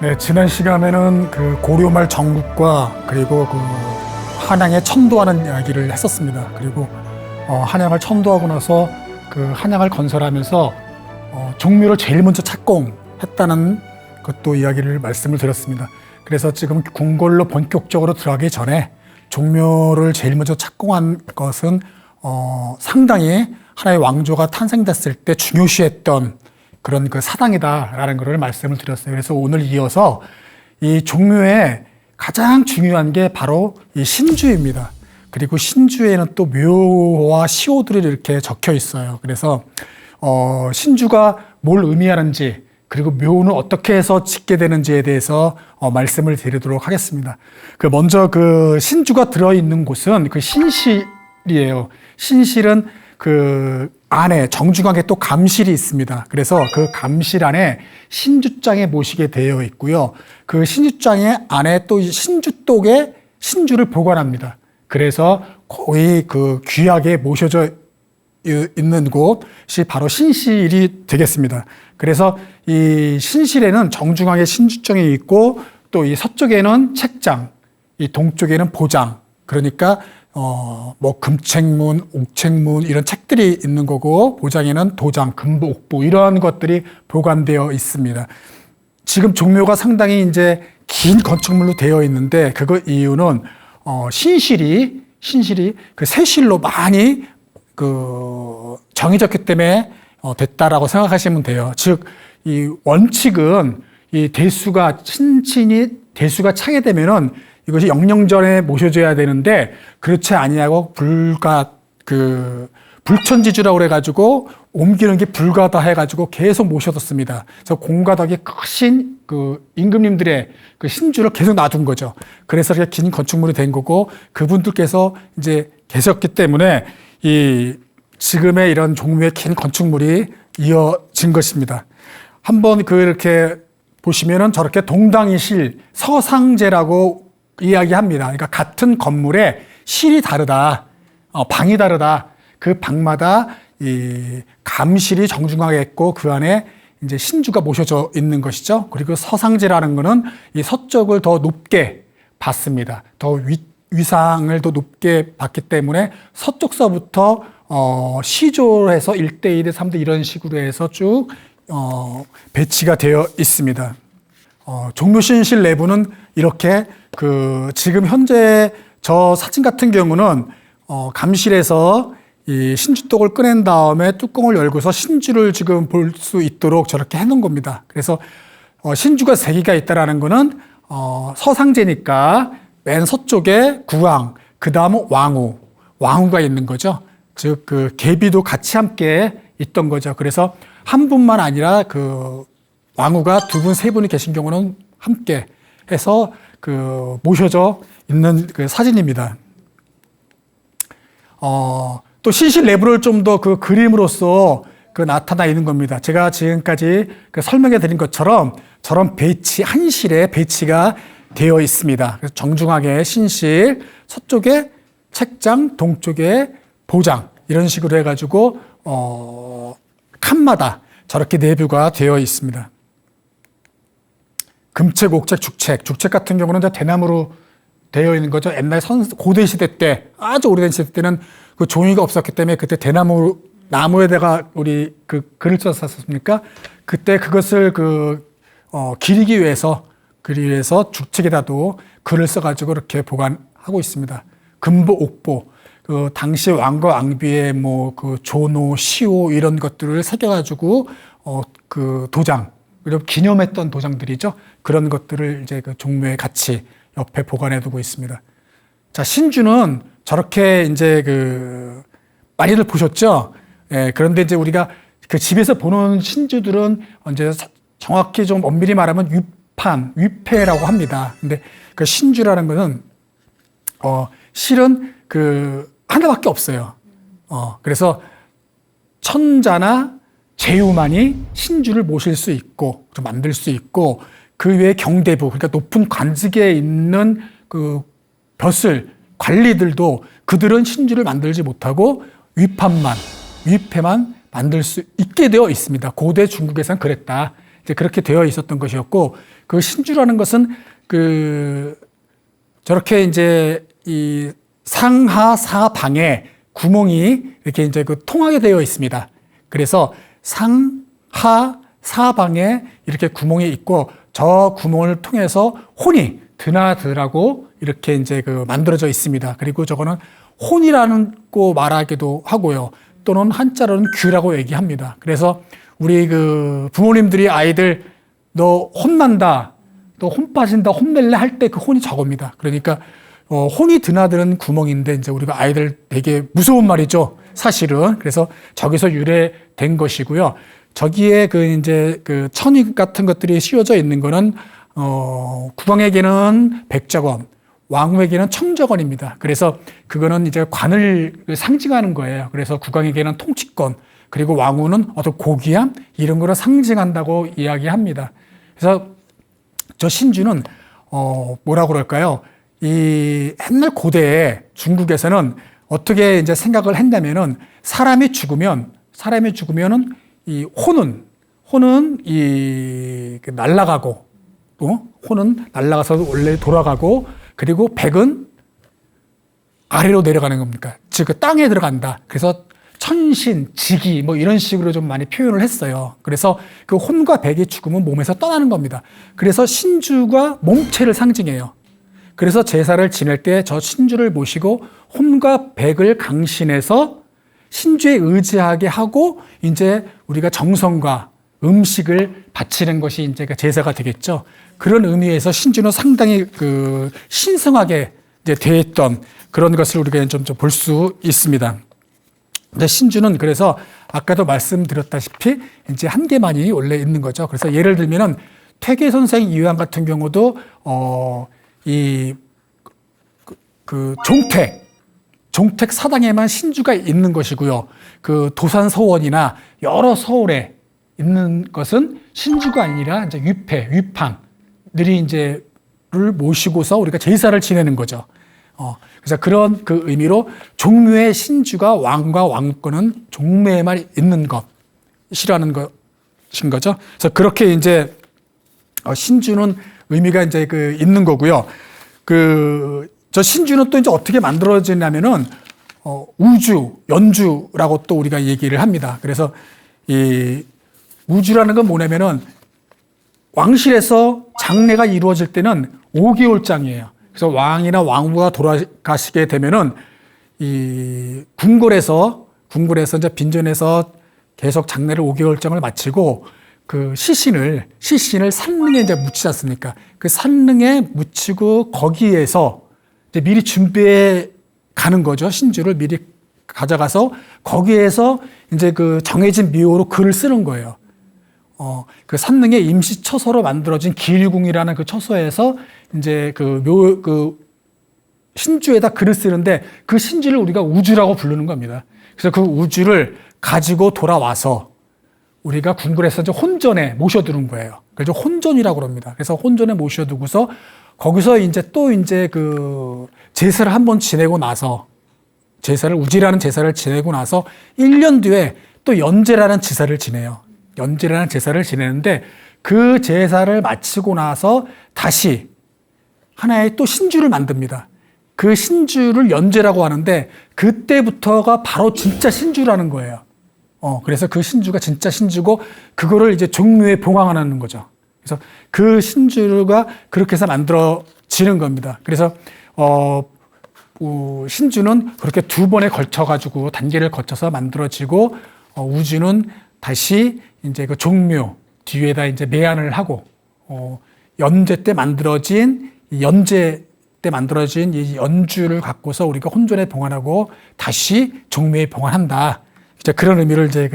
네, 지난 시간에는 그 고려말 정국과 그리고 그 한양에 천도하는 이야기를 했었습니다. 그리고 한양을 천도하고 나서 그 한양을 건설하면서 종묘를 제일 먼저 착공했다는 것도 이야기를 말씀을 드렸습니다. 그래서 지금 궁궐로 본격적으로 들어가기 전에 종묘를 제일 먼저 착공한 것은 상당히 하나의 왕조가 탄생됐을 때 중요시했던 그런 그 사당이다라는 것을 말씀을 드렸어요. 그래서 오늘 이어서 이 종묘의 가장 중요한 게 바로 이 신주입니다. 그리고 신주에는 또 묘와 시호들이 이렇게 적혀 있어요. 그래서 신주가 뭘 의미하는지 그리고 묘는 어떻게 해서 짓게 되는지에 대해서 말씀을 드리도록 하겠습니다. 먼저 그 신주가 들어있는 곳은 그 신실이에요. 신실은 그 안에 정중하게 또 감실이 있습니다. 그래서 그 감실 안에 신주장에 모시게 되어 있고요. 그 신주장의 안에 또 신주독에 신주를 보관합니다. 그래서 거의 그 귀하게 모셔져 있는 곳이 바로 신실이 되겠습니다. 그래서 이 신실에는 정중하게 신주장이 있고 또 이 서쪽에는 책장, 이 동쪽에는 보장, 그러니까 뭐 금책문, 옥책문 이런 책들이 있는 거고 보장에는 도장, 금보, 옥보 이러한 것들이 보관되어 있습니다. 지금 종묘가 상당히 이제 긴 건축물로 되어 있는데 그 이유는 신실이 그 세실로 많이 그 정해졌기 때문에 됐다라고 생각하시면 돼요. 즉 이 원칙은 이 대수가 신친이 대수가 차게 되면은 이것이 영령전에 모셔져야 되는데 그렇지 아니하고 불천지주라고 그래가지고 옮기는 게 불가다 해가지고 계속 모셔뒀습니다. 그래서 공과 덕이 크신 그 임금님들의 그 신주를 계속 놔둔 거죠. 그래서 이렇게 긴 건축물이 된 거고 그분들께서 이제 계셨기 때문에 이 지금의 이런 종묘의 긴 건축물이 이어진 것입니다. 한번 그렇게 보시면은 저렇게 동당이실 서상제라고 이야기합니다. 그러니까 같은 건물에 실이 다르다, 방이 다르다. 그 방마다 이 감실이 정중하게 있고 그 안에 이제 신주가 모셔져 있는 것이죠. 그리고 서상제라는 것은 이 서쪽을 더 높게 봤습니다. 더 위상을 더 높게 봤기 때문에 서쪽서부터 시조를 해서 1대, 2대, 3대 이런 식으로 해서 쭉 배치가 되어 있습니다. 종묘신실 내부는 이렇게 지금 현재 저 사진 같은 경우는 감실에서 이 신주독을 꺼낸 다음에 뚜껑을 열고서 신주를 지금 볼 수 있도록 저렇게 해놓은 겁니다. 그래서 신주가 3개가 있다라는 거는 서상제니까 맨 서쪽에 구왕, 그 다음은 왕후가 있는 거죠. 즉 그 계비도 같이 함께 있던 거죠. 그래서 한 분만 아니라 그 왕후가 2분, 3분이 계신 경우는 함께 해서 그 모셔져 있는 그 사진입니다. 또 신실 내부를 좀 더 그 그림으로써 나타나 있는 겁니다. 제가 지금까지 설명해 드린 것처럼 저런 배치, 한 실에 배치가 되어 있습니다. 그래서 정중하게 신실, 서쪽에 책장, 동쪽에 보장, 이런 식으로 해가지고, 칸마다 저렇게 내부가 되어 있습니다. 금책, 옥책, 죽책 같은 경우는 대나무로 되어 있는 거죠. 옛날 고대 시대 때, 아주 오래된 시대 때는 그 종이가 없었기 때문에 그때 나무에다가 우리 글을 썼었습니까? 그때 그것을 기리기 위해서 죽책에다도 글을 써가지고 이렇게 보관하고 있습니다. 금보, 옥보, 당시 왕과 왕비의 조노, 시호 이런 것들을 새겨가지고 도장, 그리고 기념했던 도장들이죠. 그런 것들을 이제 종묘에 같이 옆에 보관해두고 있습니다. 자, 신주는 저렇게 이제 많이들 보셨죠? 예, 그런데 이제 우리가 집에서 보는 신주들은 이제 정확히 좀 엄밀히 말하면 위패라고 합니다. 근데 그 신주라는 것은, 실은 하나밖에 없어요. 그래서 천자나 제후만이 신주를 모실 수 있고, 만들 수 있고, 그 외에 경대부, 그러니까 높은 관직에 있는 벼슬, 관리들도 그들은 신주를 만들지 못하고 위패만 만들 수 있게 되어 있습니다. 고대 중국에서는 그랬다. 이제 그렇게 되어 있었던 것이었고, 그 신주라는 것은 저렇게 이제 이 상하 사방에 구멍이 이렇게 이제 통하게 되어 있습니다. 그래서 상하 사방에 이렇게 구멍이 있고, 저 구멍을 통해서 혼이 드나드라고 이렇게 이제 만들어져 있습니다. 그리고 저거는 혼이라는 거 말하기도 하고요. 또는 한자로는 귀라고 얘기합니다. 그래서 우리 부모님들이 아이들 너 혼난다, 너 혼 빠진다, 혼낼래 할 때 그 혼이 저겁니다. 그러니까 혼이 드나드는 구멍인데 이제 우리가 아이들 되게 무서운 말이죠. 사실은. 그래서 저기서 유래된 것이고요. 저기에 천이 같은 것들이 씌워져 있는 거는 국왕에게는 백작원, 왕후에게는 청정원입니다. 그래서 그거는 이제 관을 상징하는 거예요. 그래서 국왕에게는 통치권, 그리고 왕후는 어떤 고귀함 이런 거를 상징한다고 이야기합니다. 그래서 저 신주는 뭐라고 그럴까요? 이 옛날 고대에 중국에서는 어떻게 이제 생각을 했냐면은 사람이 죽으면은 이 혼은 날아가고, 혼은 날아가서 원래 돌아가고, 그리고 백은 아래로 내려가는 겁니까? 즉 땅에 들어간다. 그래서 천신, 지기 뭐 이런 식으로 좀 많이 표현을 했어요. 그래서 그 혼과 백이 죽으면 몸에서 떠나는 겁니다. 그래서 신주가 몸체를 상징해요. 그래서 제사를 지낼 때 저 신주를 모시고 혼과 백을 강신해서 신주에 의지하게 하고 이제 우리가 정성과 음식을 바치는 것이 이제 제사가 되겠죠. 그런 의미에서 신주는 상당히 신성하게 이제 대했던 그런 것을 우리가 좀 볼 수 있습니다. 근데 신주는 그래서 아까도 말씀드렸다시피 이제 한 개만이 원래 있는 거죠. 그래서 예를 들면은 퇴계선생 이황 같은 경우도 종택 사당에만 신주가 있는 것이고요. 도산서원이나 여러 서울에 있는 것은 신주가 아니라 이제 위팡들이 이제를 모시고서 우리가 제사를 지내는 거죠. 그래서 그런 의미로 종묘의 신주가 왕과 왕권은 종묘에만 있는 것이라는 것인 거죠. 그래서 그렇게 이제 신주는 의미가 이제 있는 거고요. 저 신주는 또 이제 어떻게 만들어지냐면은 우주, 연주라고 또 우리가 얘기를 합니다. 그래서 이 우주라는 건 뭐냐면은 왕실에서 장례가 이루어질 때는 5개월장이에요. 그래서 왕이나 왕후가 돌아가시게 되면은 이 궁궐에서 이제 빈전에서 계속 장례를 5개월장을 마치고 시신을 산릉에 이제 묻히지 않습니까? 그 산릉에 묻히고 거기에서 이제 미리 준비해 가는 거죠. 신주를 미리 가져가서 거기에서 이제 정해진 미호로 글을 쓰는 거예요. 산릉의 임시 처소로 만들어진 기류궁이라는 처소에서 이제 신주에다 글을 쓰는데 그 신주를 우리가 우주라고 부르는 겁니다. 그래서 그 우주를 가지고 돌아와서 우리가 궁궐에서 이제 혼전에 모셔두는 거예요. 그래서 혼전이라고 그럽니다. 그래서 혼전에 모셔두고서 거기서 이제 또 이제 제사를 한번 지내고 나서 우지라는 제사를 지내고 나서 1년 뒤에 또 연제라는 제사를 지내요. 연제라는 제사를 지내는데 그 제사를 마치고 나서 다시 하나의 또 신주를 만듭니다. 그 신주를 연제라고 하는데 그때부터가 바로 진짜 신주라는 거예요. 그래서 그 신주가 진짜 신주고 그거를 이제 종묘에 봉황하는 거죠. 그래서 그 신주가 그렇게 해서 만들어지는 겁니다. 그래서 신주는 그렇게 두 번에 걸쳐가지고 단계를 거쳐서 만들어지고 우주는 다시 이제 종묘 뒤에다 이제 매안을 하고 연제 때 만들어진 이 연주를 갖고서 우리가 혼전에 봉안하고 다시 종묘에 봉안한다. 이제 그런 의미를 이제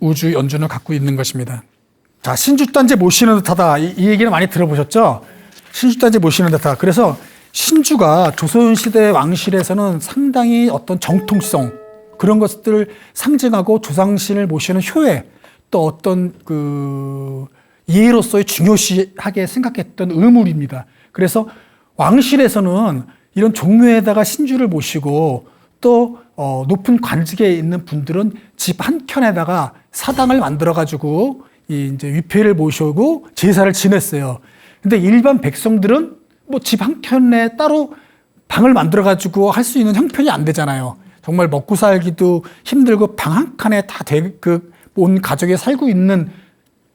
우주 연주는 갖고 있는 것입니다. 자, 신주단지 모시는 듯하다. 이 얘기는 많이 들어보셨죠? 신주단지 모시는 듯하다. 그래서 신주가 조선시대 왕실에서는 상당히 어떤 정통성 그런 것들을 상징하고 조상신을 모시는 효에 또 어떤 예로서의 중요시하게 생각했던 의물입니다. 그래서 왕실에서는 이런 종묘에다가 신주를 모시고 또 높은 관직에 있는 분들은 집 한켠에다가 사당을 만들어 가지고 이 이제 위패를 모시고 제사를 지냈어요. 근데 일반 백성들은 뭐 집 한 켠에 따로 방을 만들어 가지고 할 수 있는 형편이 안 되잖아요. 정말 먹고 살기도 힘들고 방 한 칸에 다 온 가족이 살고 있는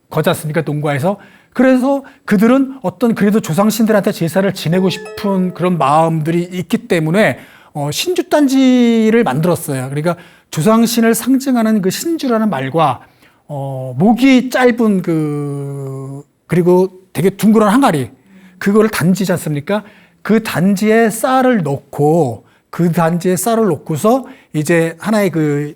거지 않습니까? 농가에서. 그래서 그들은 어떤 그래도 조상신들한테 제사를 지내고 싶은 그런 마음들이 있기 때문에 신주단지를 만들었어요. 그러니까 조상신을 상징하는 그 신주라는 말과 목이 짧은 그리고 되게 둥그런 항아리, 그거를 단지지 않습니까? 그 단지에 쌀을 넣고 그 단지에 쌀을 놓고서 이제 하나의 그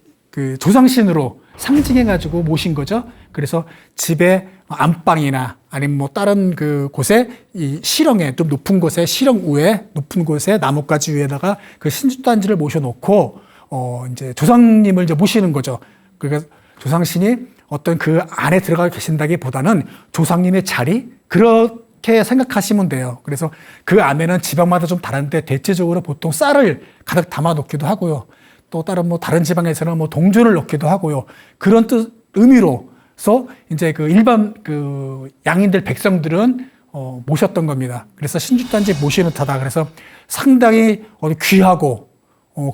조상신으로 상징해가지고 모신 거죠. 그래서 집에 안방이나 아니면 뭐 다른 그 곳에 이 시렁에 좀 높은 곳에 시렁 위에 높은 곳에 나뭇가지 위에다가 그 신주단지를 모셔놓고 이제 조상님을 이제 모시는 거죠. 그러니까 조상신이 어떤 그 안에 들어가 계신다기보다는 조상님의 자리 그렇게 생각하시면 돼요. 그래서 그 안에는 지방마다 좀 다른데 대체적으로 보통 쌀을 가득 담아 놓기도 하고요. 또 다른 지방에서는 뭐 동전을 넣기도 하고요. 그런 의미로서 이제 그 일반 그 양인들 백성들은 모셨던 겁니다. 그래서 신주단지 모시는 타다. 그래서 상당히 귀하고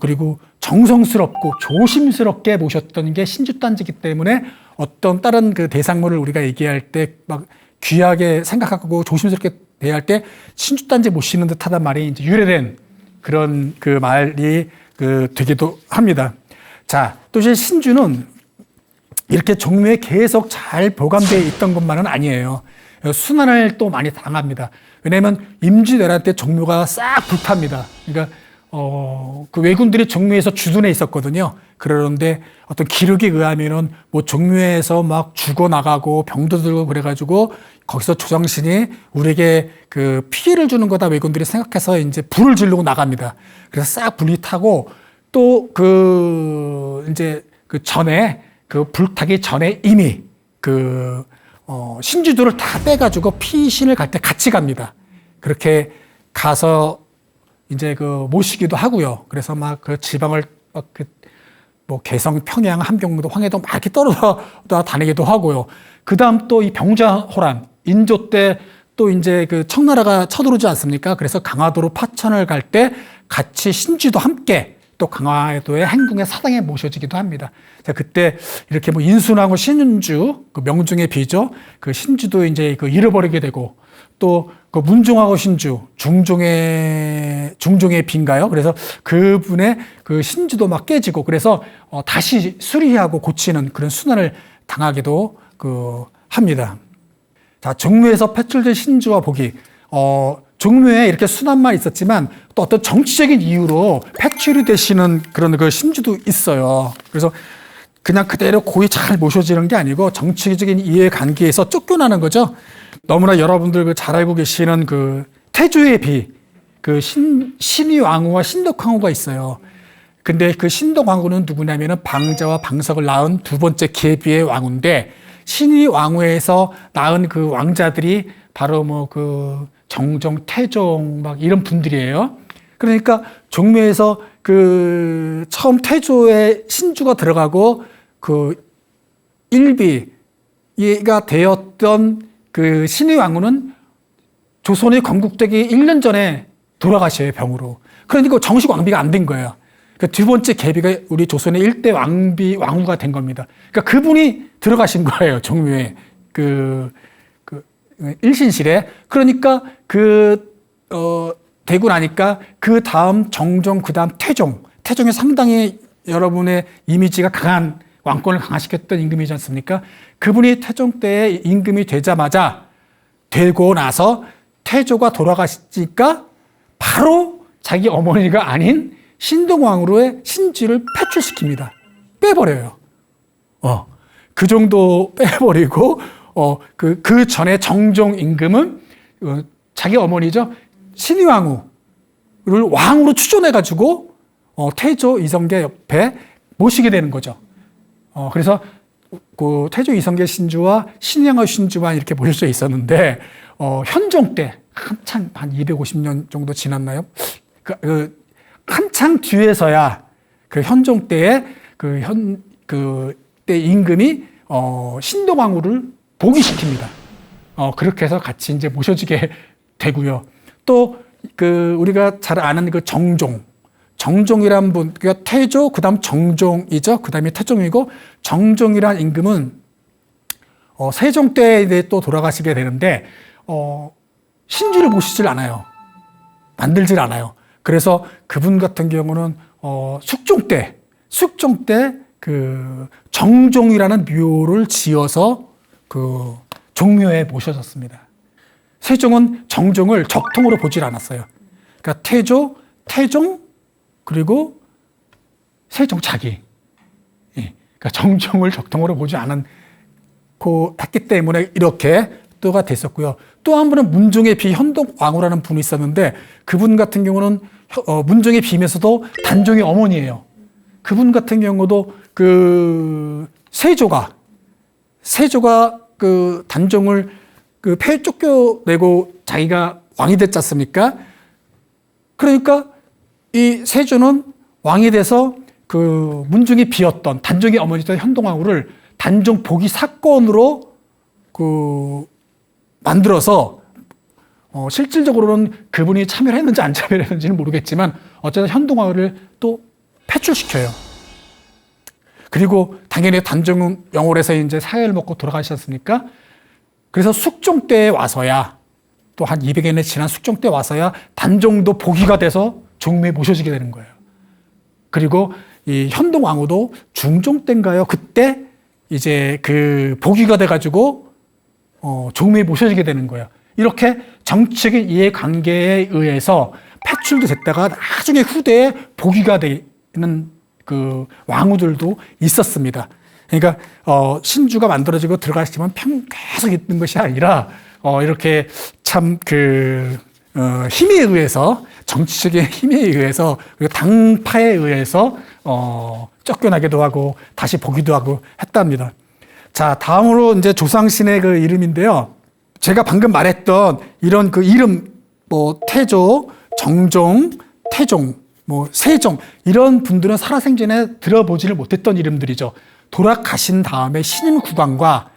그리고 정성스럽고 조심스럽게 모셨던 게 신주단지이기 때문에 어떤 다른 그 대상물을 우리가 얘기할 때 막 귀하게 생각하고 조심스럽게 대할 때 신주단지 모시는 듯하단 말이 이제 유래된 그런 그 말이 되기도 합니다. 자, 또 이제 신주는 이렇게 종묘에 계속 잘 보관되어 있던 것만은 아니에요. 순환을 또 많이 당합니다. 왜냐하면 임진왜란 때 종묘가 싹 불탑니다. 그러니까 그 왜군들이 종묘에서 주둔해 있었거든요. 그러는데 어떤 기록에 의하면은 뭐 종묘에서 막 죽어나가고 병도 들고 그래가지고 거기서 조상신이 우리에게 그 피해를 주는 거다 왜군들이 생각해서 이제 불을 지르고 나갑니다. 그래서 싹 불이 타고 또 이제 그 전에 그 불타기 전에 이미 신주들을 다 빼가지고 피신을 갈 때 같이 갑니다. 그렇게 가서 이제 모시기도 하고요. 그래서 막 그 지방을 뭐 개성, 평양, 함경도, 황해도 막 이렇게 떨어져 다니기도 하고요. 그 다음 또 이 병자호란, 인조 때 또 이제 그 청나라가 쳐들어오지 않습니까? 그래서 강화도로 파천을 갈 때 같이 신주도 함께 또 강화도의 행궁의 사당에 모셔지기도 합니다. 자, 그때 이렇게 뭐 인순하고 신주, 그 명중의 비죠. 그 신주도 이제 잃어버리게 되고 또 그 문종하고 신주, 중종의 비인가요? 그래서 그분의 그 신주도 막 깨지고 그래서 다시 수리하고 고치는 그런 순환을 당하기도 합니다. 자, 종묘에서 패출된 신주와 복이 종묘에 이렇게 순환만 있었지만 또 어떤 정치적인 이유로 패출이 되시는 그런 그 신주도 있어요. 그래서 그냥 그대로 고이 잘 모셔지는 게 아니고 정치적인 이해관계에서 쫓겨나는 거죠. 너무나 여러분들 잘 알고 계시는 그 태조의 비, 그 신의왕후와 신덕왕후가 있어요. 근데 그 신덕왕후는 누구냐면은 방자와 방석을 낳은 두 번째 계비의 왕후인데 신의왕후에서 낳은 그 왕자들이 바로 뭐 그 정종, 태종 막 이런 분들이에요. 그러니까 종묘에서 그 처음 태조의 신주가 들어가고 그 일비가 되었던 그 신의 왕후는 조선이 건국되기 1년 전에 돌아가셔요, 병으로. 그러니까 정식 왕비가 안 된 거예요. 그 두 번째 계비가 우리 조선의 1대 왕후가 된 겁니다. 그러니까 그분이 들어가신 거예요, 종묘에. 일신실에. 그러니까 되고 나니까 그 다음 정종, 그 다음 태종이 상당히 여러분의 이미지가 강한 왕권을 강화시켰던 임금이지 않습니까? 그분이 태종 때에 임금이 되자마자 되고 나서 태조가 돌아가시니까 바로 자기 어머니가 아닌 신동왕후의 신주를 패출시킵니다. 빼버려요. 그 정도 빼버리고 그 전에 정종 임금은 자기 어머니죠. 신의왕후를 왕으로 추존해가지고 태조 이성계 옆에 모시게 되는 거죠. 그래서 그 태조 이성계 신주와 신양의 신주만 이렇게 모셔져 있었는데 현종 때 한창 한 250년 정도 지났나요? 한창 뒤에서야 그 현종 때에 때 임금이 신동왕후를 복위시킵니다. 그렇게 해서 같이 이제 모셔지게 되고요. 또 우리가 잘 아는 그 정종이란 분, 그러니까 태조, 그 다음 정종이죠. 그 다음에 태종이고, 정종이란 임금은 세종 때에 또 돌아가시게 되는데, 신주를 모시질 않아요. 만들질 않아요. 그래서 그분 같은 경우는 숙종 때 그 정종이라는 묘를 지어서 그 종묘에 모셔졌습니다. 세종은 정종을 적통으로 보질 않았어요. 그러니까 태조, 태종, 그리고 세종 자기. 그러니까 정종을 적통으로 보지 않고 했기 때문에 이렇게 또가 됐었고요. 또 한 분은 문종의 비 현동왕후라는 분이 있었는데 그분 같은 경우는 문종의 비면서도 단종의 어머니예요. 그분 같은 경우도 그 세조가 그 단종을 그 폐 쫓겨내고 자기가 왕이 됐지 않습니까? 그러니까 이 세조는 왕이 돼서 그 문종의 비였던 단종의 어머니였던 현동왕후를 단종 복위 사건으로 그 만들어서 실질적으로는 그분이 참여를 했는지 안 참여를 했는지는 모르겠지만 어쨌든 현동왕후를 또 패출시켜요. 그리고 당연히 단종은 영월에서 이제 사회를 먹고 돌아가시지 않습니까? 그래서 숙종 때에 와서야 또 한 200년이 지난 숙종 때 와서야 단종도 복위가 돼서 종묘에 모셔지게 되는 거예요. 그리고 이 현동왕후도 중종 때인가요? 그때 이제 그 복위가 돼가지고 종묘에 모셔지게 되는 거예요. 이렇게 정치적인 이해관계에 의해서 패출도 됐다가 나중에 후대에 복위가 되는 그 왕후들도 있었습니다. 그러니까 신주가 만들어지고 들어가시지만 계속 있는 것이 아니라 이렇게 참 힘에 의해서 정치적인 힘에 의해서 그리고 당파에 의해서 쫓겨나기도 하고 다시 보기도 하고 했답니다. 자, 다음으로 이제 조상신의 그 이름인데요. 제가 방금 말했던 이런 그 이름, 뭐 태조, 정종, 태종, 뭐 세종 이런 분들은 살아생전에 들어보지를 못했던 이름들이죠. 돌아가신 다음에 신임 국왕과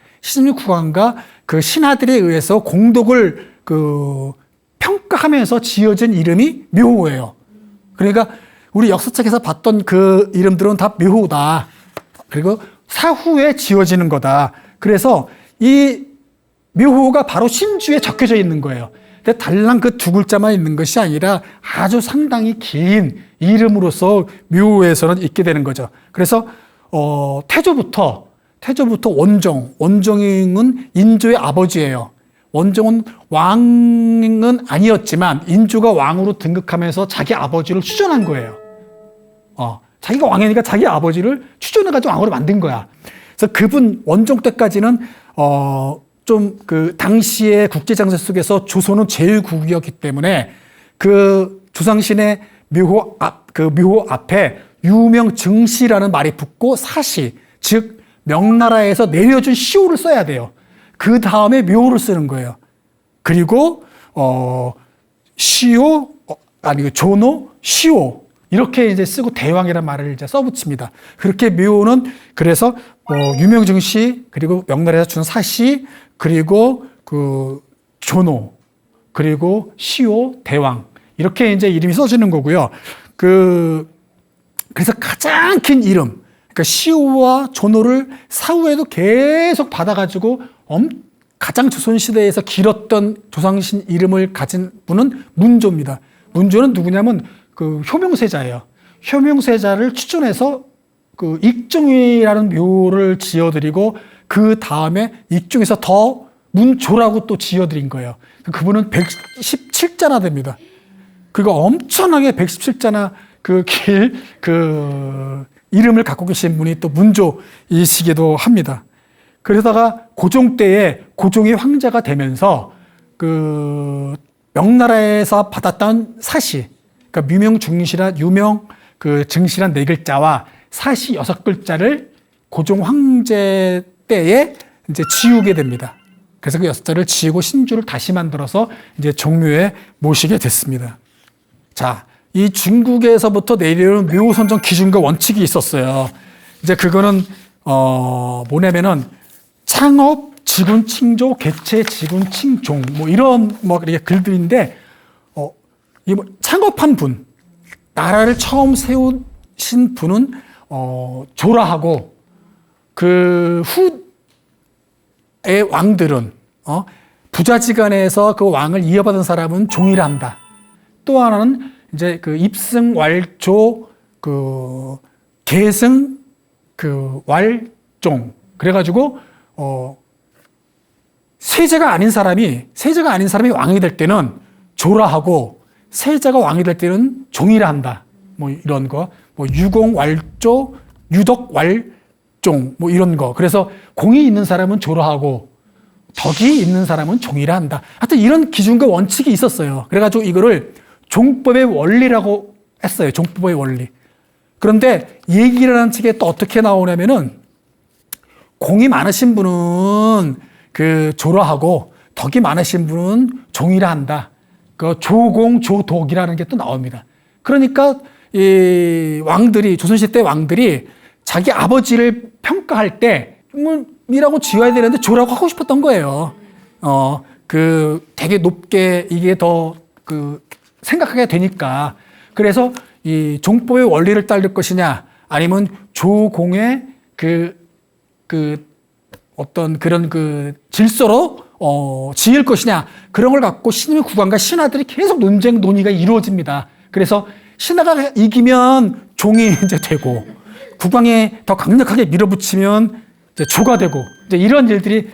그 신하들에 의해서 공덕을 그 평가하면서 지어진 이름이 묘호예요. 그러니까 우리 역사책에서 봤던 그 이름들은 다 묘호다. 그리고 사후에 지어지는 거다. 그래서 이 묘호가 바로 신주에 적혀져 있는 거예요. 근데 달랑 그 두 글자만 있는 것이 아니라 아주 상당히 긴 이름으로서 묘호에서는 있게 되는 거죠. 그래서 태조부터 원종은 인조의 아버지예요. 원종은 왕은 아니었지만 인조가 왕으로 등극하면서 자기 아버지를 추존한 거예요. 자기가 왕이니까 자기 아버지를 추존해가지고 왕으로 만든 거야. 그래서 그분 원종 때까지는 좀 그 당시의 국제정세 속에서 조선은 제1국이었기 때문에 그 조상신의 묘호 앞에 유명증시라는 말이 붙고 사시, 즉 명나라에서 내려준 시호를 써야 돼요. 그 다음에 묘호를 쓰는 거예요. 그리고 시호 조노, 시호 이렇게 이제 쓰고 대왕이라는 말을 이제 써붙입니다. 그렇게 묘호는 그래서 유명증시 그리고 명나라에서 준 사시 그리고 그 조노 그리고 시호, 대왕 이렇게 이제 이름이 써지는 거고요. 그래서 가장 긴 이름, 그러니까 시호와 조노를 사후에도 계속 받아가지고 가장 조선시대에서 길었던 조상신 이름을 가진 분은 문조입니다. 문조는 누구냐면 그 효명세자예요. 효명세자를 추천해서 그 익종이라는 묘를 지어드리고 그 다음에 익종에서 더 문조라고 또 지어드린 거예요. 그분은 117자나 됩니다. 그리고 엄청나게 117자나 그 이름을 갖고 계신 분이 또 문조이시기도 합니다. 그러다가 고종 때에 고종이 황제가 되면서 그 명나라에서 받았던 사시, 그러니까 유명 증시란 4글자와 사시 6글자를 고종 황제 때에 이제 지우게 됩니다. 그래서 그 6자를 지우고 신주를 다시 만들어서 이제 종묘에 모시게 됐습니다. 자, 이 중국에서부터 내려오는 묘선정 기준과 원칙이 있었어요. 이제 그거는 뭐냐면은 창업, 지군 칭조, 개체 지군 칭종 뭐 이런 뭐 이렇게 글들인데 이 뭐 창업한 분, 나라를 처음 세우신 분은 조라하고 그 후의 왕들은 부자지간에서 그 왕을 이어받은 사람은 종이라 한다. 또 하나는 이제 그 입승, 왈조, 그 계승, 그 왈종. 그래가지고 세자가 아닌 사람이 왕이 될 때는 조라하고 세자가 왕이 될 때는 종이라 한다. 뭐 이런 거, 뭐 유공, 왈조, 유덕, 왈종, 뭐 이런 거. 그래서 공이 있는 사람은 조라하고 덕이 있는 사람은 종이라 한다. 하여튼 이런 기준과 원칙이 있었어요. 그래가지고 이거를 종법의 원리라고 했어요. 종법의 원리. 그런데 얘기라는 책에 또 어떻게 나오냐면은 공이 많으신 분은 그 조라하고 덕이 많으신 분은 종이라 한다. 그 조공, 조독이라는 게 또 나옵니다. 그러니까 이 왕들이 조선시대 왕들이 자기 아버지를 평가할 때 이라고 지어야 되는데 조라고 하고 싶었던 거예요. 그 되게 높게 이게 더 그 생각하게 되니까. 그래서 이 종법의 원리를 따를 것이냐 아니면 조공의 그 어떤 그런 그 질서로 지을 것이냐 그런 걸 갖고 신임의 국왕과 신하들이 계속 논의가 이루어집니다. 그래서 신하가 이기면 종이 이제 되고 국왕이 더 강력하게 밀어붙이면 이제 조가 되고 이제 이런 일들이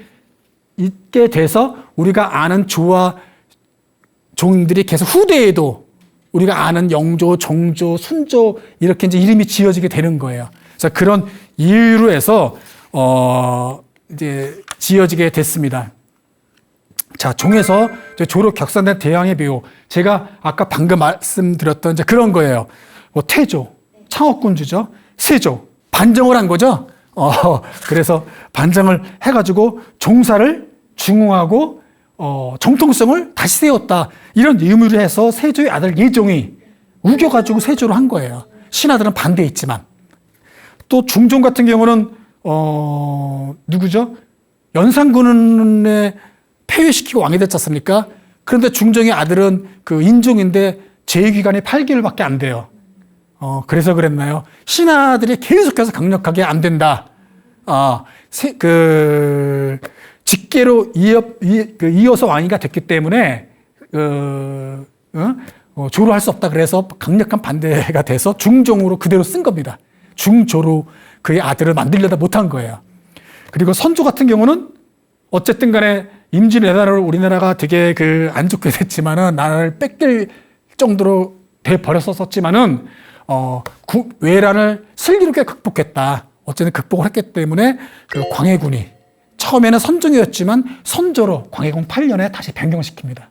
있게 돼서 우리가 아는 조와 종들이 계속 후대에도 우리가 아는 영조, 정조, 순조 이렇게 이제 이름이 지어지게 되는 거예요. 그래서 그런 이유로 해서 이제 지어지게 됐습니다. 자, 종에서 이제 조로 격상된 대왕의 묘. 제가 아까 방금 말씀드렸던 이제 그런 거예요. 뭐 태조, 창업군주죠. 세조, 반정을 한 거죠. 그래서 반정을 해가지고 종사를 중흥하고 정통성을 다시 세웠다. 이런 의미로 해서 세조의 아들 예종이 우겨가지고 세조를 한 거예요. 신하들은 반대했지만. 또 중종 같은 경우는 누구죠? 연산군에 폐위시키고 왕이 됐지 않습니까? 그런데 중종의 아들은 그 인종인데 재위기간이 8개월밖에 안 돼요. 그래서 그랬나요? 신하들이 계속해서 강력하게 안 된다. 직계로 이어서 왕위가 됐기 때문에 조로 할 수 없다. 그래서 강력한 반대가 돼서 중종으로 그대로 쓴 겁니다. 중조로 그의 아들을 만들려다 못한 거예요. 그리고 선조 같은 경우는 어쨌든 간에 임진왜란으로 우리나라가 되게 안 좋게 됐지만은 나라를 뺏길 정도로 돼 버렸었지만은 외란을 슬기롭게 극복했다. 어쨌든 극복을 했기 때문에 그 광해군이 처음에는 선종이었지만 선조로 광해군 8년에 다시 변경시킵니다.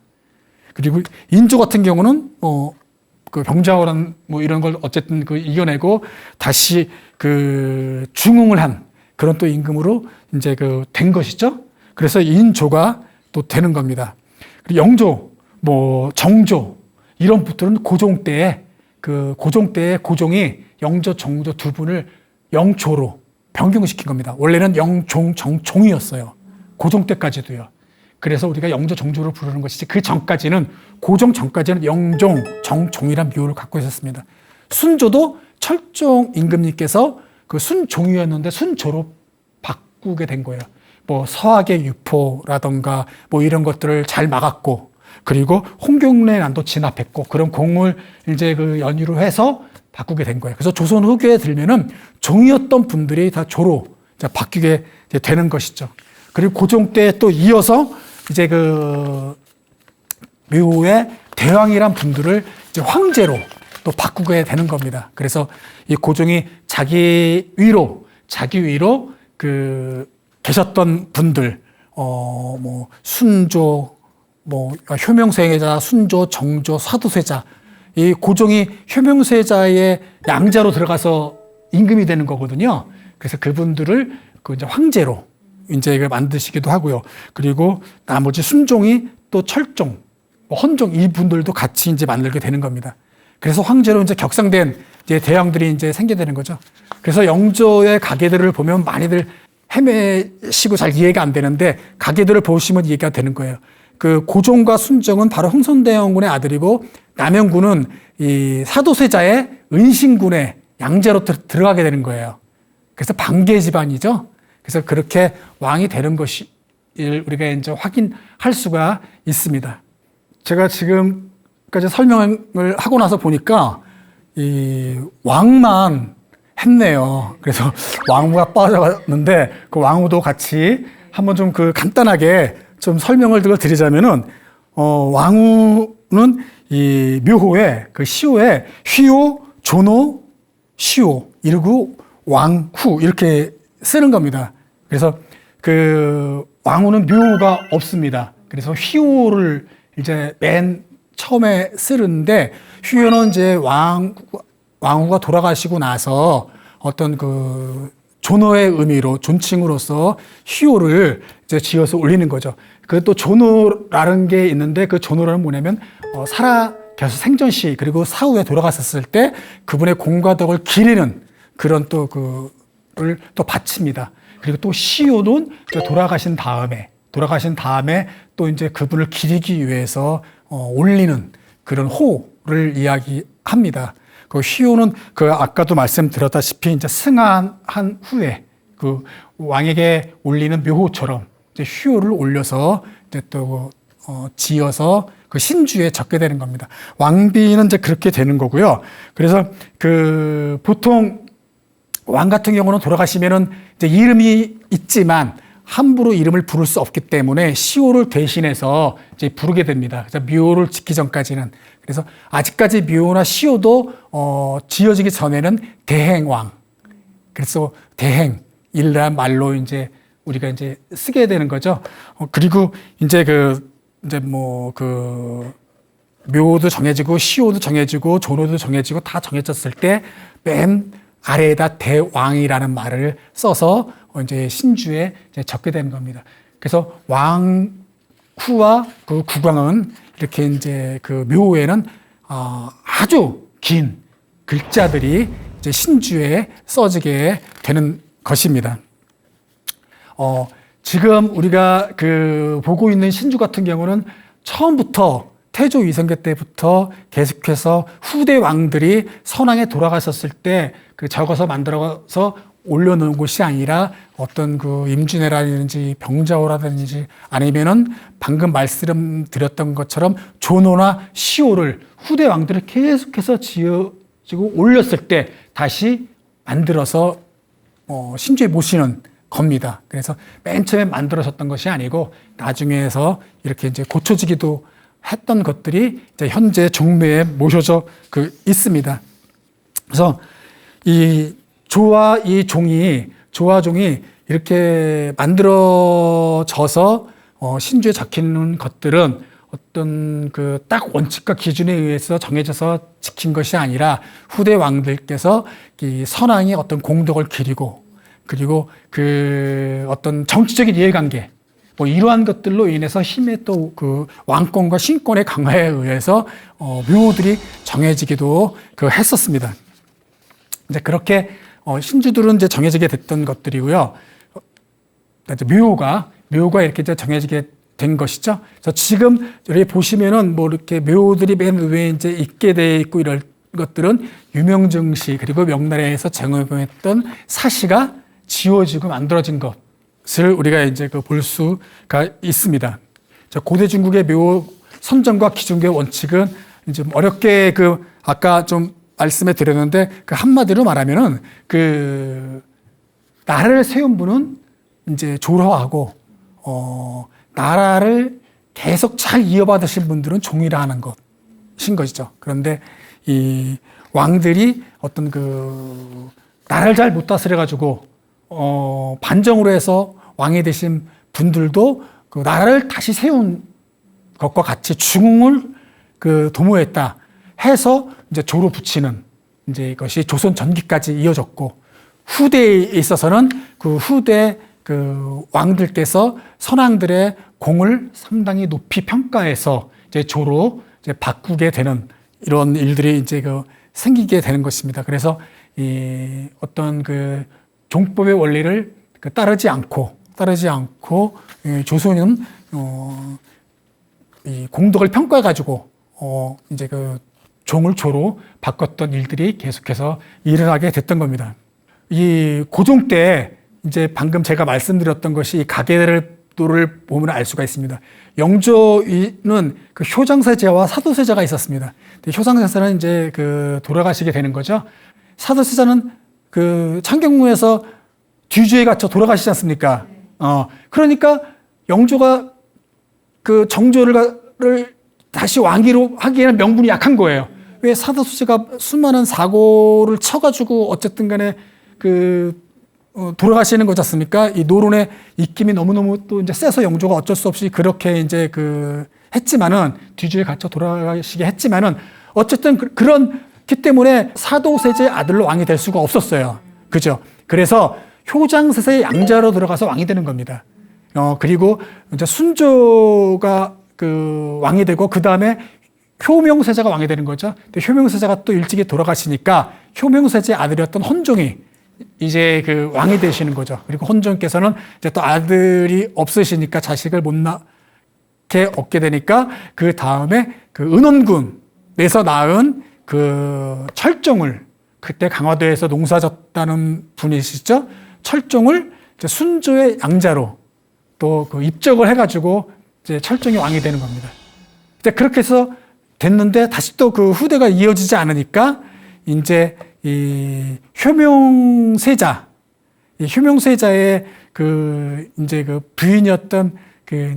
그리고 인조 같은 경우는 그 병자호란 뭐 이런 걸 어쨌든 이겨내고 다시 중흥을 한 그런 또 임금으로 이제 된 것이죠. 그래서 인조가 또 되는 겁니다. 그리고 영조, 뭐 정조 이런 분들은 고종 때에 고종이 영조, 정조 두 분을 영조로 변경시킨 겁니다. 원래는 영종, 정종이었어요. 고종 때까지도요. 그래서 우리가 영조, 정조를 부르는 것이지 그 전까지는 고종 전까지는 영종, 정종이란 묘를 갖고 있었습니다. 순조도 철종 임금님께서 순종이었는데 순조로 바꾸게 된 거예요. 뭐 서학의 유포라던가 뭐 이런 것들을 잘 막았고 그리고 홍경래 난도 진압했고 그런 공을 이제 연유로 해서 바꾸게 된 거예요. 그래서 조선 후기에 들면은 종이었던 분들이 다 조로 이제 바뀌게 이제 되는 것이죠. 그리고 고종 때 또 이어서 이제 묘의 대왕이란 분들을 이제 황제로 또 바꾸게 되는 겁니다. 그래서 이 고종이 자기 위로 계셨던 분들, 뭐 순조, 뭐 효명세자, 순조, 정조, 사도세자, 이 고종이 효명세자의 양자로 들어가서 임금이 되는 거거든요. 그래서 그분들을 이제 황제로 이제 만드시기도 하고요. 그리고 나머지 순종이 또 철종, 헌종 이분들도 같이 이제 만들게 되는 겁니다. 그래서 황제로 이제 격상된 이제 대왕들이 이제 생겨되는 거죠. 그래서 영조의 가계들을 보면 많이들 헤매시고 잘 이해가 안 되는데 가계들을 보시면 이해가 되는 거예요. 그 고종과 순정은 바로 흥선대원군의 아들이고 남영군은 이 사도세자의 은신군의 양제로 들어가게 되는 거예요. 그래서 반계 집안이죠. 그래서 그렇게 왕이 되는 것이 우리가 이제 확인할 수가 있습니다. 제가 지금까지 설명을 하고 나서 보니까 이 왕만 했네요. 그래서 왕후가 빠져갔는데 그 왕후도 같이 한번 좀 그 간단하게 좀 설명을 드리자면은 왕후는 이 묘호에 그 시호에 휘호, 조노, 시호 이러고 왕후 이렇게 쓰는 겁니다. 그래서 그 왕후는 묘호가 없습니다. 그래서 휘호를 이제 맨 처음에 쓰는데 휘호는 이제 왕후가 돌아가시고 나서 어떤 그 존어의 의미로 존칭으로서 휘호를 이제 지어서 올리는 거죠. 그 또 존어라는 게 있는데 그 존어는 뭐냐면 살아계셔 생전시 그리고 사후에 돌아갔었을 때 그분의 공과 덕을 기리는 그런 또 그를 또 바칩니다. 그리고 또 시호는 돌아가신 다음에 또 이제 그분을 기리기 위해서 올리는 그런 호를 이야기합니다. 그 휘호는 그 아까도 말씀드렸다시피 이제 승한한 후에 그 왕에게 올리는 묘호처럼 이제 휘호를 올려서 이제 또 지어서 그 신주에 적게 되는 겁니다. 왕비는 이제 그렇게 되는 거고요. 그래서 그 보통 왕 같은 경우는 돌아가시면은 이제 이름이 있지만 함부로 이름을 부를 수 없기 때문에 시호를 대신해서 이제 부르게 됩니다. 그래서 묘를 짓기 전까지는. 그래서 아직까지 묘나 시호도 지어지기 전에는 대행왕. 그래서 대행이란 말로 이제 우리가 이제 쓰게 되는 거죠. 그리고 이제 묘도 정해지고 시호도 정해지고 조노도 정해지고 다 정해졌을 때 맨 아래에다 대왕이라는 말을 써서 이제 신주에 이제 적게 되는 겁니다. 그래서 왕후와 그 국왕은 이렇게 이제 그 묘에는 아주 긴 글자들이 이제 신주에 써지게 되는 것입니다. 지금 우리가 그 보고 있는 신주 같은 경우는 처음부터 태조 위성계 때부터 계속해서 후대 왕들이 선왕에 돌아가셨을 때 그 적어서 만들어서 올려놓은 것이 아니라 어떤 그 임진왜란이라든지 병자호라든지 아니면은 방금 말씀드렸던 것처럼 조노나 시호를 후대 왕들을 계속해서 지어지고 올렸을 때 다시 만들어서 신주에 모시는 겁니다. 그래서 맨 처음에 만들어졌던 것이 아니고 나중에서 이렇게 이제 고쳐지기도 했던 것들이 이제 현재 종묘에 모셔져 있습니다. 그래서 이 조와 종이 이렇게 만들어져서 신주에 적히는 것들은 어떤 그 딱 원칙과 기준에 의해서 정해져서 지킨 것이 아니라 후대 왕들께서 이 선왕의 어떤 공덕을 기리고 그리고 그 어떤 정치적인 이해관계 뭐 이러한 것들로 인해서 힘의 또 그 왕권과 신권의 강화에 의해서 묘들이 정해지기도 했었습니다. 이제 그렇게 신주들은 이제 정해지게 됐던 것들이고요. 묘가 이렇게 이제 정해지게 된 것이죠. 그래서 지금 여기 보시면은 뭐 이렇게 묘들이 맨 위에 이제 있게 돼 있고 이런 것들은 유명정시 그리고 명나라에서 제공했던 사시가 지워지고 만들어진 것을 우리가 이제 볼 수가 있습니다. 고대 중국의 묘 선정과 기준의 원칙은 이제 어렵게 아까 좀 말씀해 드렸는데 한마디로 말하면은 나라를 세운 분은 이제 조로하고 나라를 계속 잘 이어받으신 분들은 종이라 하는 것인 것이죠. 그런데 이 왕들이 어떤 나라를 잘 못 다스려 가지고 반정으로 해서 왕이 되신 분들도 나라를 다시 세운 것과 같이 중흥을 도모했다 해서 이제 조로 붙이는 이제 이것이 조선 전기까지 이어졌고 후대에 있어서는 후대 왕들께서 선왕들의 공을 상당히 높이 평가해서 이제 조로 이제 바꾸게 되는 이런 일들이 이제 생기게 되는 것입니다. 그래서 이 어떤 종법의 원리를 따르지 않고 조선은 이 공덕을 평가해 가지고 이제 그 종을 조로 바꿨던 일들이 계속해서 일어나게 됐던 겁니다. 이 고종 때 이제 방금 제가 말씀드렸던 것이 가계도를 보면 알 수가 있습니다. 영조는 그 효장세자와 사도세자가 있었습니다. 효장세자는 이제 그 돌아가시게 되는 거죠. 사도세자는 그 창경궁에서 뒤주에 갇혀 돌아가시지 않습니까? 그러니까 영조가 그 정조를 다시 왕위로 하기에는 명분이 약한 거예요. 왜 사도세자가 수많은 사고를 쳐가지고 어쨌든 간에 돌아가시는 거지 않습니까? 이 노론의 입김이 너무너무 또 이제 세서 영조가 어쩔 수 없이 그렇게 이제 했지만은, 뒤주에 갇혀 돌아가시게 했지만은, 어쨌든 그렇기 때문에 사도세자의 아들로 왕이 될 수가 없었어요. 그죠? 그래서 효장세자의 양자로 들어가서 왕이 되는 겁니다. 그리고 이제 순조가 왕이 되고, 그 다음에 효명세자가 왕이 되는 거죠. 근데 효명세자가 또 일찍이 돌아가시니까 효명세자의 아들이었던 헌종이 이제 왕이 되시는 거죠. 그리고 헌종께서는 이제 또 아들이 없으시니까 자식을 못 낳게 얻게 되니까, 그 다음에 은원군에서 낳은 철종을, 그때 강화도에서 농사졌다는 분이시죠. 철종을 이제 순조의 양자로 또 입적을 해가지고 이제 철종이 왕이 되는 겁니다. 이제 그렇게 해서 됐는데, 다시 또 후대가 이어지지 않으니까 이제 이 효명세자의 이제 부인이었던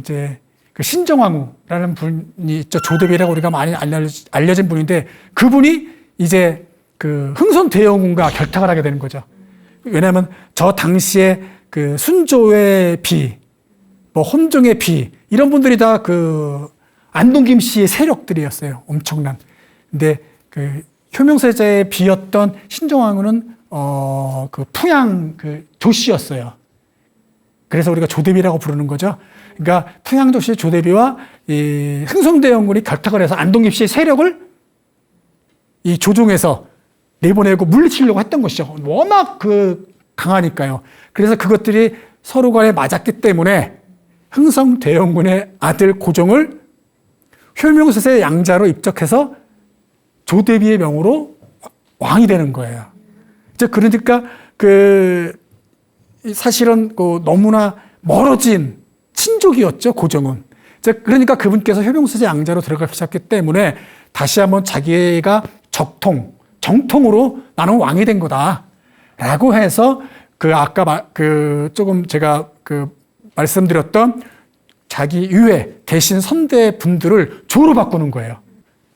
이제 신정왕후라는 분이 있죠. 조대비라고 우리가 많이 알려진 분인데, 그분이 이제 흥선대원군과 결탁을 하게 되는 거죠. 왜냐하면 저 당시에 순조의 비, 헌종의 비, 이런 분들이 다 안동김 씨의 세력들이었어요. 엄청난. 근데 효명세자의 비였던 신정왕후는 풍양 조씨였어요. 그래서 우리가 조대비라고 부르는 거죠. 그러니까 풍양 조씨 조대비와 이 흥성대원군이 결탁을 해서 안동김 씨의 세력을 이 조종에서 내보내고 물리치려고 했던 것이죠. 워낙 강하니까요. 그래서 그것들이 서로 간에 맞았기 때문에 흥성대원군의 아들 고종을 효명세자의 양자로 입적해서 조대비의 명으로 왕이 되는 거예요. 이제 그러니까 사실은 너무나 멀어진 친족이었죠, 고종은. 이제 그러니까 그분께서 효명세자 양자로 들어가셨기 때문에 다시 한번 자기가 정통으로 나는 왕이 된 거다라고 해서 아까 조금 제가 말씀드렸던 자기 위에 계신 선대 분들을 조로 바꾸는 거예요.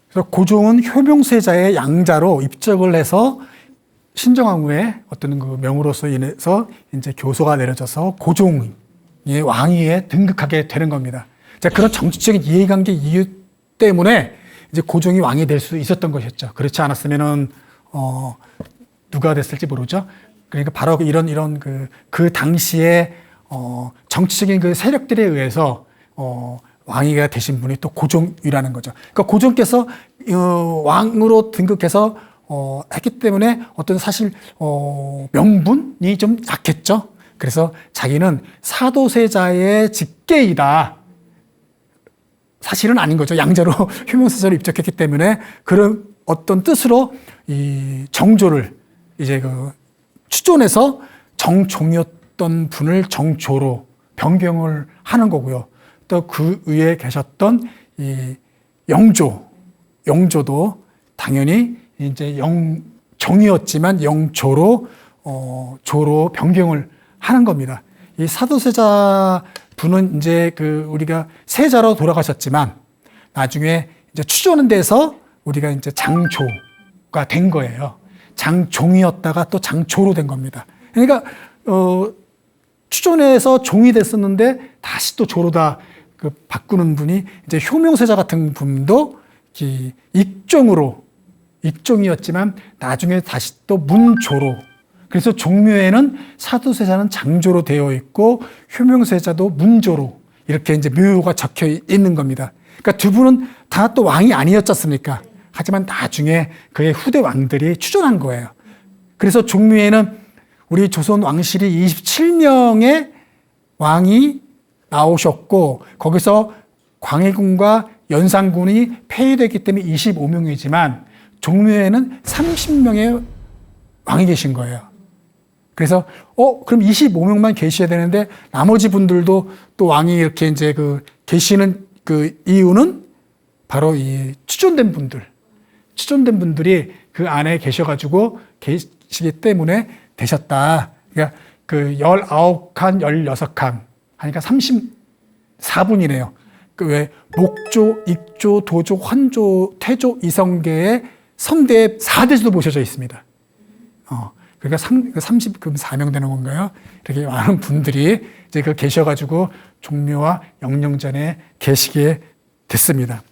그래서 고종은 효명세자의 양자로 입적을 해서 신정왕후의 어떤 명으로서 인해서 이제 교소가 내려져서 고종의 왕위에 등극하게 되는 겁니다. 자, 그런 정치적인 이해관계 이유 때문에 이제 고종이 왕이 될 수 있었던 것이었죠. 그렇지 않았으면은 누가 됐을지 모르죠. 그러니까 바로 이런 그 당시에 정치적인 세력들에 의해서 왕위가 되신 분이 또 고종이라는 거죠. 그러니까 고종께서 왕으로 등극해서 했기 때문에 어떤 사실 명분이 좀 약했죠. 그래서 자기는 사도세자의 직계이다. 사실은 아닌 거죠. 양자로 효명세자로 입적했기 때문에 그런 어떤 뜻으로 이 정조를 이제 추존해서 정종이었던 분을 정조로 변경을 하는 거고요. 또 그 위에 계셨던 이 영조도 당연히 이제 정이었지만 영조로 조로 변경을 하는 겁니다. 이 사도세자 분은 이제 우리가 세자로 돌아가셨지만 나중에 이제 추존은 돼서 우리가 이제 장조가 된 거예요. 장종이었다가 또 장조로 된 겁니다. 그러니까 추존해서 종이 됐었는데 다시 또 조로다 바꾸는 분이 이제 효명세자 같은 분도 입종이었지만 나중에 다시 또 문조로. 그래서 종묘에는 사도세자는 장조로 되어 있고 효명세자도 문조로 이렇게 이제 묘가 적혀 있는 겁니다. 그러니까 두 분은 다 또 왕이 아니었지 않습니까? 하지만 나중에 그의 후대 왕들이 추존한 거예요. 그래서 종묘에는 우리 조선 왕실이 27명의 왕이 나오셨고 거기서 광해군과 연산군이 폐위됐기 때문에 25명이지만 종묘에는 30명의 왕이 계신 거예요. 그래서 그럼 25명만 계셔야 되는데 나머지 분들도 또 왕이 이렇게 이제 계시는 그 이유는 바로 이 추존된 분들이 그 안에 계셔가지고 계시기 때문에 되셨다. 그러니까 그 19칸, 16칸 하니까 34분이네요. 그 왜 목조, 익조, 도조, 환조, 태조, 이성계의 성대에 4대수도 모셔져 있습니다. 그러니까 34명 되는 건가요? 이렇게 많은 분들이 이제 계셔가지고 종묘와 영령전에 계시게 됐습니다.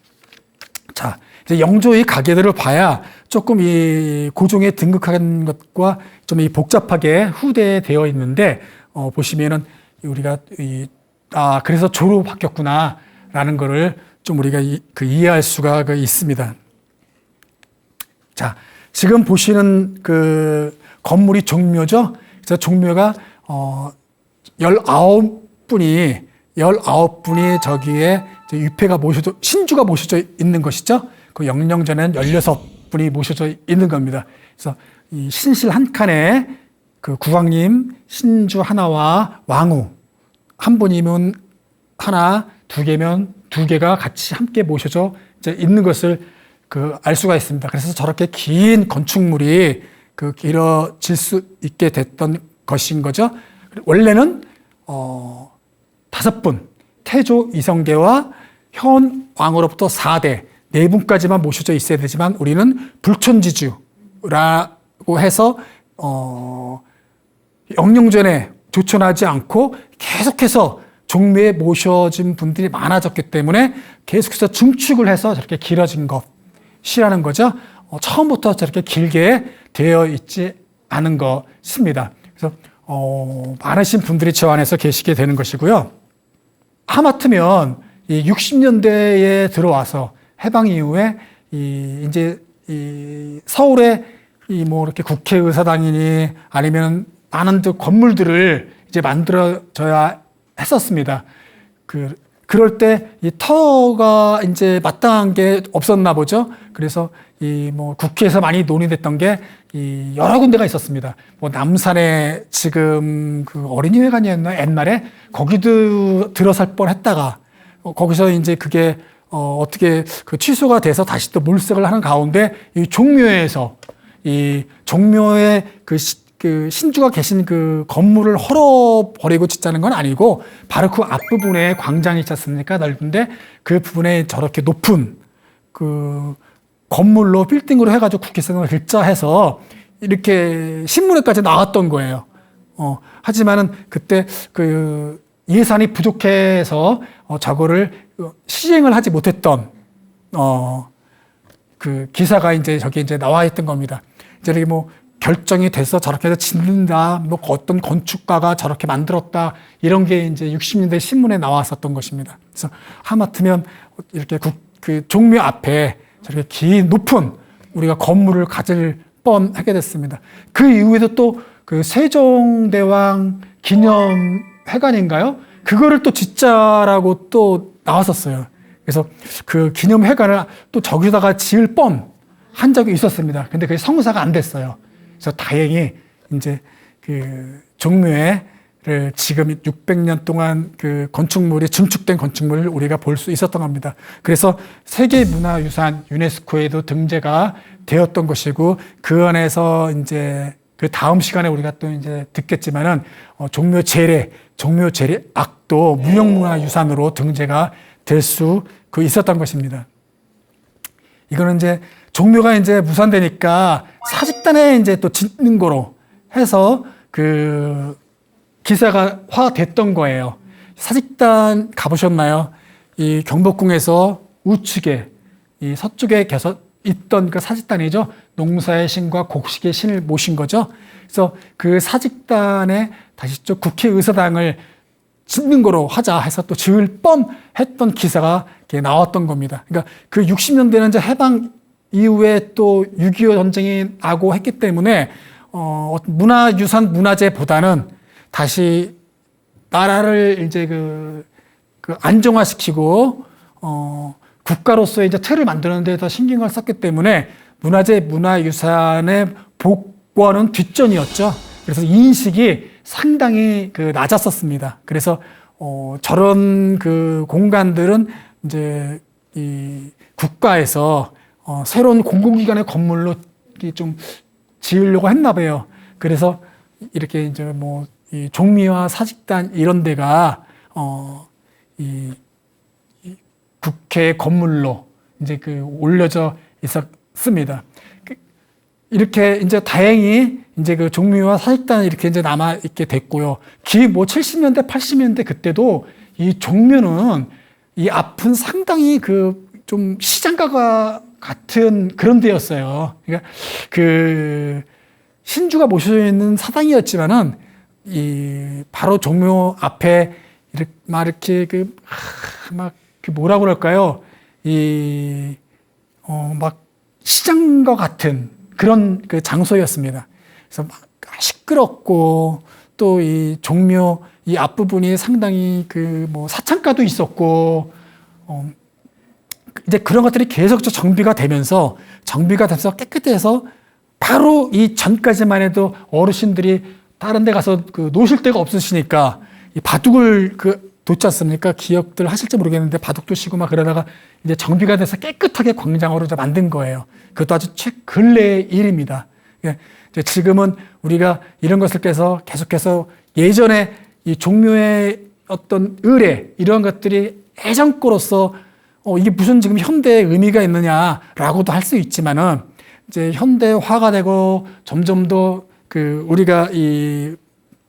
자, 이제 영조의 가계들을 봐야 조금 이 고종에 등극한 것과 좀 이 복잡하게 후대되어 있는데, 보시면은 우리가 그래서 조로 바뀌었구나라는 거를 좀 우리가 이해할 수가 있습니다. 자, 지금 보시는 그 건물이 종묘죠? 그래서 종묘가 19분이 저기에 유패가 신주가 모셔져 있는 것이죠. 그 영령전에는 16분이 모셔져 있는 겁니다. 그래서 이 신실 한 칸에 그 국왕님, 신주 하나와 왕후 한 분이면 하나, 두 개면 두 개가 같이 함께 모셔져 있는 것을 알 수가 있습니다. 그래서 저렇게 긴 건축물이 길어질 수 있게 됐던 것인 거죠. 원래는 5분, 태조 이성계와 현 왕으로부터 4대, 4분까지만 모셔져 있어야 되지만 우리는 불촌지주라고 해서 영령전에 조천하지 않고 계속해서 종묘에 모셔진 분들이 많아졌기 때문에 계속해서 중축을 해서 저렇게 길어진 것이라는 거죠. 처음부터 저렇게 길게 되어 있지 않은 것입니다. 그래서 많으신 분들이 저 안에서 계시게 되는 것이고요. 하마터면 이 60년대에 들어와서 해방 이후에 이제 서울에 이렇게 국회의사당이니 아니면 많은 건물들을 이제 만들어져야 했었습니다. 그럴 때 이 터가 이제 마땅한 게 없었나 보죠. 그래서 국회에서 많이 논의됐던 게 여러 군데가 있었습니다. 남산에 지금 어린이회관이었나 옛날에 거기도 들어설 뻔했다가 거기서 이제 그게 어떻게 취소가 돼서 다시 또 몰색을 하는 가운데 이 종묘에서 이 종묘에 신주가 계신 건물을 헐어버리고 짓자는 건 아니고 바로 그 앞부분에 광장이 있지 않습니까? 넓은데 그 부분에 저렇게 높은 건물로 빌딩으로 해가지고 국회의사당을 글자해서 이렇게 신문에까지 나왔던 거예요. 하지만은 그때 예산이 부족해서 저거를 시행을 하지 못했던 기사가 이제 저기 이제 나와 있던 겁니다. 이제 결정이 돼서 저렇게 해서 짓는다, 어떤 건축가가 저렇게 만들었다, 이런 게 이제 60년대 신문에 나왔었던 것입니다. 그래서 하마터면 이렇게 종묘 앞에 저렇게 긴 높은 우리가 건물을 가질 뻔하게 됐습니다. 그 이후에도 또 세종대왕 기념회관인가요? 그거를 또 짓자라고 또 나왔었어요. 그래서 그 기념회관을 또 저기다가 지을 뻔한 적이 있었습니다. 근데 그게 성사가 안 됐어요. 그래서 다행히 이제 종묘를 지금 600년 동안 건축물이 증축된 건축물을 우리가 볼 수 있었던 겁니다. 그래서 세계문화유산 유네스코에도 등재가 되었던 것이고 그 안에서 이제 다음 시간에 우리가 또 이제 듣겠지만은 종묘 재래악도 무형문화유산으로 등재가 될 수 있었던 것입니다. 이거는 이제 종묘가 이제 무산되니까 사직단에 이제 또 짓는 거로 해서 기사가 화됐던 거예요. 사직단 가보셨나요? 이 경복궁에서 우측에 이 서쪽에 계속 있던 그 사직단이죠. 농사의 신과 곡식의 신을 모신 거죠. 그래서 그 사직단에 다시 또 국회의사당을 짓는 거로 하자 해서 또 지을 뻔했던 기사가 나왔던 겁니다. 그러니까 60년대는 이제 해방 이후에 또 6.25 전쟁이 나고 했기 때문에 문화유산 문화재보다는 다시 나라를 이제 그 안정화시키고 국가로서의 이제 틀을 만드는 데 더 신경을 썼기 때문에 문화재 문화유산의 복원은 뒷전이었죠. 그래서 인식이 상당히 낮았었습니다. 그래서 저런 그 공간들은 이제 이 국가에서 새로운 공공기관의 건물로 좀 지으려고 했나 봐요. 그래서 이렇게 이제 뭐 이 종미와 사직단 이런 데가 이 국회 건물로 이제 올려져 있었습니다. 이렇게 이제 다행히 이제 그 종묘와 사직단 이렇게 이제 남아 있게 됐고요. 뭐 70년대, 80년대 그때도 이 종묘는 이 앞은 상당히 좀 시장가가 같은 그런 데였어요. 그러니까 신주가 모셔져 있는 사당이었지만은 바로 종묘 앞에 이렇게 뭐라고 그럴까요? 막 시장과 같은 그런 장소였습니다. 그래서 막 시끄럽고 또 이 종묘 이 앞부분이 상당히 뭐 사창가도 있었고 이제 그런 것들이 계속 정비가 되면서 깨끗해서 바로 이 전까지만 해도 어르신들이 다른 데 가서 놓으실 데가 없으시니까 이 바둑을 놓지 않습니까? 기억들 하실지 모르겠는데 바둑도 치고 막 그러다가 이제 정비가 돼서 깨끗하게 광장으로 이제 만든 거예요. 그것도 아주 최근래의 일입니다. 이제 지금은 우리가 이런 것을 깨서 계속해서 예전에 이 종묘의 어떤 의례 이런 것들이 애정거로서 이게 무슨 지금 현대의 의미가 있느냐라고도 할 수 있지만은 이제 현대화가 되고 점점 더 우리가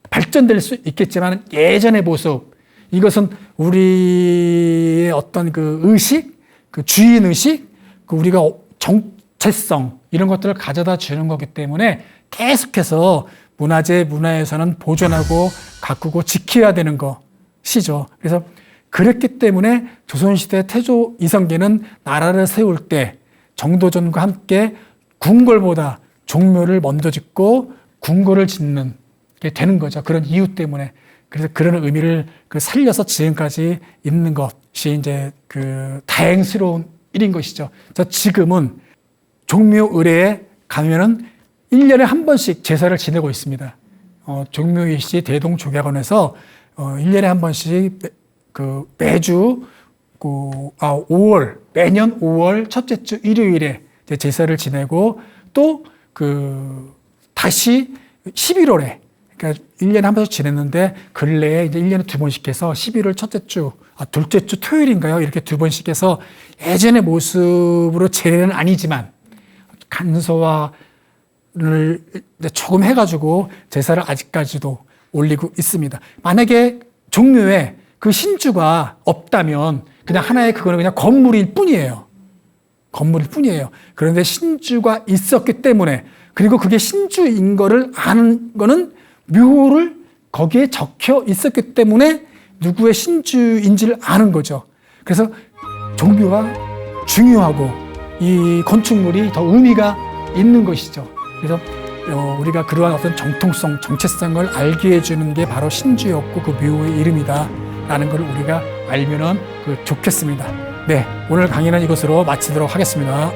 발전될 수 있겠지만 예전의 모습 이것은 우리의 어떤 의식, 주인 의식, 우리가 정체성 이런 것들을 가져다 주는 거기 때문에 계속해서 문화재 문화유산은 보존하고 가꾸고 지켜야 되는 것이죠. 그래서 그랬기 때문에 조선시대 태조 이성계는 나라를 세울 때 정도전과 함께 궁궐보다 종묘를 먼저 짓고 궁궐을 짓는 게 되는 거죠. 그런 이유 때문에. 그래서 그런 의미를 살려서 지금까지 있는 것이 이제 다행스러운 일인 것이죠. 지금은 종묘 의례에 가면은 1년에 한 번씩 제사를 지내고 있습니다. 종묘일시 대동족약원에서 1년에 한 번씩 매주 5월 매년 5월 첫째 주 일요일에 제사를 지내고 또 다시 11월에 그러니까 1년에 한 번씩 지냈는데 근래에 이제 1년에 두 번씩 해서 11월 첫째 주, 둘째 주 토요일인가요? 이렇게 두 번씩 해서 예전의 모습으로 제례는 아니지만 간소화를 조금 해가지고 제사를 아직까지도 올리고 있습니다. 만약에 종묘에 신주가 없다면 그냥 하나의 그거는 그냥 건물일 뿐이에요. 건물일 뿐이에요. 그런데 신주가 있었기 때문에 그리고 그게 신주인 거를 아는 거는 묘를 거기에 적혀 있었기 때문에 누구의 신주인지를 아는 거죠. 그래서 종묘가 중요하고 이 건축물이 더 의미가 있는 것이죠. 그래서 우리가 그러한 어떤 정통성, 정체성을 알게 해주는 게 바로 신주였고 그 묘의 이름이다 라는 걸 우리가 알면은 좋겠습니다. 네, 오늘 강의는 이것으로 마치도록 하겠습니다.